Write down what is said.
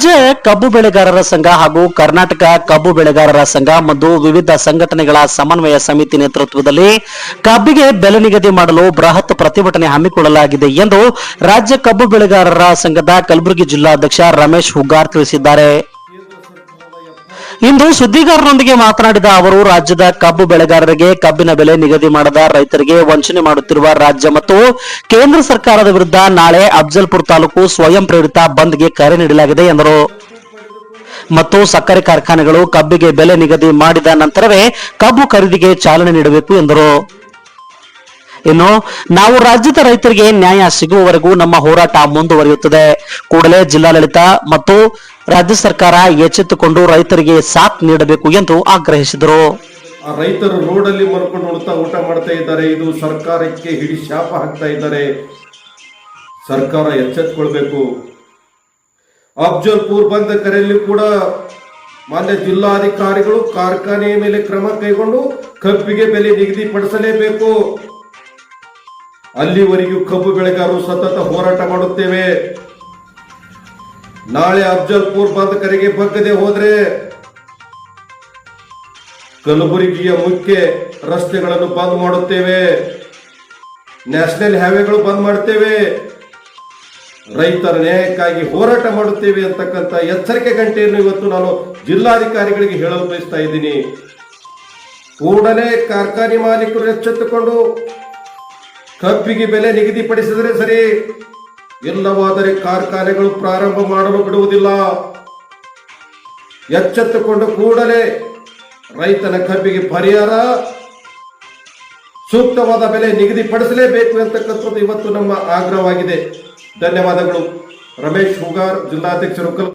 ರಾಜ್ಯ ಕಬ್ಬು ಬೆಳೆಗಾರರ ಸಂಘ ಹಾಗೂ ಕರ್ನಾಟಕ ಕಬ್ಬು ಬೆಳೆಗಾರರ ಸಂಘ ಮತ್ತು ವಿವಿಧ ಸಂಘಟನೆಗಳ ಸಮನ್ವಯ ಸಮಿತಿ ನೇತೃತ್ವದಲ್ಲಿ ಕಬ್ಬಿಗೆ ಬೆಲೆ ನಿಗದಿ ಮಾಡಲು ಬೃಹತ್ ಪ್ರತಿಭಟನೆ ಹಮ್ಮಿಕೊಳ್ಳಲಾಗಿದೆ ಎಂದು ರಾಜ್ಯ ಕಬ್ಬು ಬೆಳೆಗಾರರ ಸಂಘದ ಕಲಬುರಗಿ ಜಿಲ್ಲಾಧ್ಯಕ್ಷ ರಮೇಶ್ ಹುಗಾರ್ ತಿಳಿಸಿದ್ದಾರೆ. ಇಂದು ಸುದ್ದಿಗಾರರೊಂದಿಗೆ ಮಾತನಾಡಿದ ಅವರು, ರಾಜ್ಯದ ಕಬ್ಬು ಬೆಳೆಗಾರರಿಗೆ ಕಬ್ಬಿನ ಬೆಲೆ ನಿಗದಿ ಮಾಡದ ರೈತರಿಗೆ ವಂಚನೆ ಮಾಡುತ್ತಿರುವ ರಾಜ್ಯ ಮತ್ತು ಕೇಂದ್ರ ಸರ್ಕಾರದ ವಿರುದ್ಧ ನಾಳೆ ಅಫಜಲ್ಪುರ ತಾಲೂಕು ಸ್ವಯಂ ಪ್ರೇರಿತ ಬಂದ್ಗೆ ಕರೆ ನೀಡಲಾಗಿದೆ ಎಂದರು. ಮತ್ತು ಸಕ್ಕರೆ ಕಾರ್ಖಾನೆಗಳು ಕಬ್ಬಿಗೆ ಬೆಲೆ ನಿಗದಿ ಮಾಡಿದ ನಂತರವೇ ಕಬ್ಬು ಖರೀದಿಗೆ ಚಾಲನೆ ನೀಡಬೇಕು ಎಂದರು. ಇನ್ನು ನಾವು ರಾಜ್ಯದ ರೈತರಿಗೆ ನ್ಯಾಯ ಸಿಗುವವರೆಗೂ ನಮ್ಮ ಹೋರಾಟ ಮುಂದುವರಿಯುತ್ತದೆ. ಕೂಡಲೇ ಜಿಲ್ಲಾಡಳಿತ ಮತ್ತು ರಾಜ್ಯ ಸರ್ಕಾರ ಎಚ್ಚೆತ್ತುಕೊಂಡು ರೈತರಿಗೆ ಸಾಥ್ ನೀಡಬೇಕು ಎಂದು ಆಗ್ರಹಿಸಿದರು. ರೈತರು ರೋಡಲ್ಲಿ ಮರ್ಕೊಂಡು ಊಟ ಮಾಡ್ತಾ ಇದ್ದಾರೆ. ಇದು ಸರ್ಕಾರಕ್ಕೆ ಹಿಡಿ ಶಾಪ ಹಾಕ್ತಾ ಇದ್ದಾರೆ. ಸರ್ಕಾರ ಎಚ್ಚೆತ್ತುಕೊಳ್ಬೇಕು. ಅಫಜಲ್ಪುರ್ ಬಂದ ಕರೆಯಲ್ಲಿ ಕೂಡ ಮಾನ್ಯ ಜಿಲ್ಲಾಧಿಕಾರಿಗಳು ಕಾರ್ಖಾನೆಯ ಮೇಲೆ ಕ್ರಮ ಕೈಗೊಂಡು ಕಬ್ಬಿಗೆ ಬೆಲೆ ನಿಗದಿಪಡಿಸಲೇಬೇಕು. ಅಲ್ಲಿವರೆಗೂ ಕಬ್ಬು ಬೆಳೆಗಾರರು ಸತತ ಹೋರಾಟ ಮಾಡುತ್ತೇವೆ. ನಾಳೆ ಅಫಜಲ್ಪುರ್ ಬಂದ್ ಕರೆಗೆ ಬಗ್ಗದೆ ಹೋದ್ರೆ ಕಲಬುರಗಿಯ ಮುಖ್ಯ ರಸ್ತೆಗಳನ್ನು ಬಂದ್ ಮಾಡುತ್ತೇವೆ, ನ್ಯಾಷನಲ್ ಹೈವೇಗಳು ಬಂದ್ ಮಾಡುತ್ತೇವೆ, ರೈತರ ನ್ಯಾಯಕ್ಕಾಗಿ ಹೋರಾಟ ಮಾಡುತ್ತೇವೆ ಅಂತಕ್ಕಂಥ ಎಚ್ಚರಿಕೆ ಗಂಟೆಯನ್ನು ಇವತ್ತು ನಾನು ಜಿಲ್ಲಾಧಿಕಾರಿಗಳಿಗೆ ಹೇಳಲು ಬಯಸ್ತಾ ಇದ್ದೀನಿ. ಕೂಡಲೇ ಕಾರ್ಖಾನೆ ಮಾಲೀಕರು ಎಚ್ಚೆತ್ತುಕೊಂಡು ಕಬ್ಬಿಗೆ ಬೆಲೆ ನಿಗದಿಪಡಿಸಿದರೆ ಸರಿ, ಇಲ್ಲವಾದರೆ ಕಾರ್ಖಾನೆಗಳು ಪ್ರಾರಂಭ ಮಾಡಲು ಬಿಡುವುದಿಲ್ಲ. ಎಚ್ಚೆತ್ತುಕೊಂಡು ಕೂಡಲೇ ರೈತನ ಕಬ್ಬಿಗೆ ಪರಿಹಾರ, ಸೂಕ್ತವಾದ ಬೆಲೆ ನಿಗದಿಪಡಿಸಲೇಬೇಕು ಅಂತಕ್ಕಂಥದ್ದು ಇವತ್ತು ನಮ್ಮ ಆಗ್ರಹವಾಗಿದೆ. ಧನ್ಯವಾದಗಳು. ರಮೇಶ್ ಹುಗಾರ್, ಜಿಲ್ಲಾಧ್ಯಕ್ಷರು.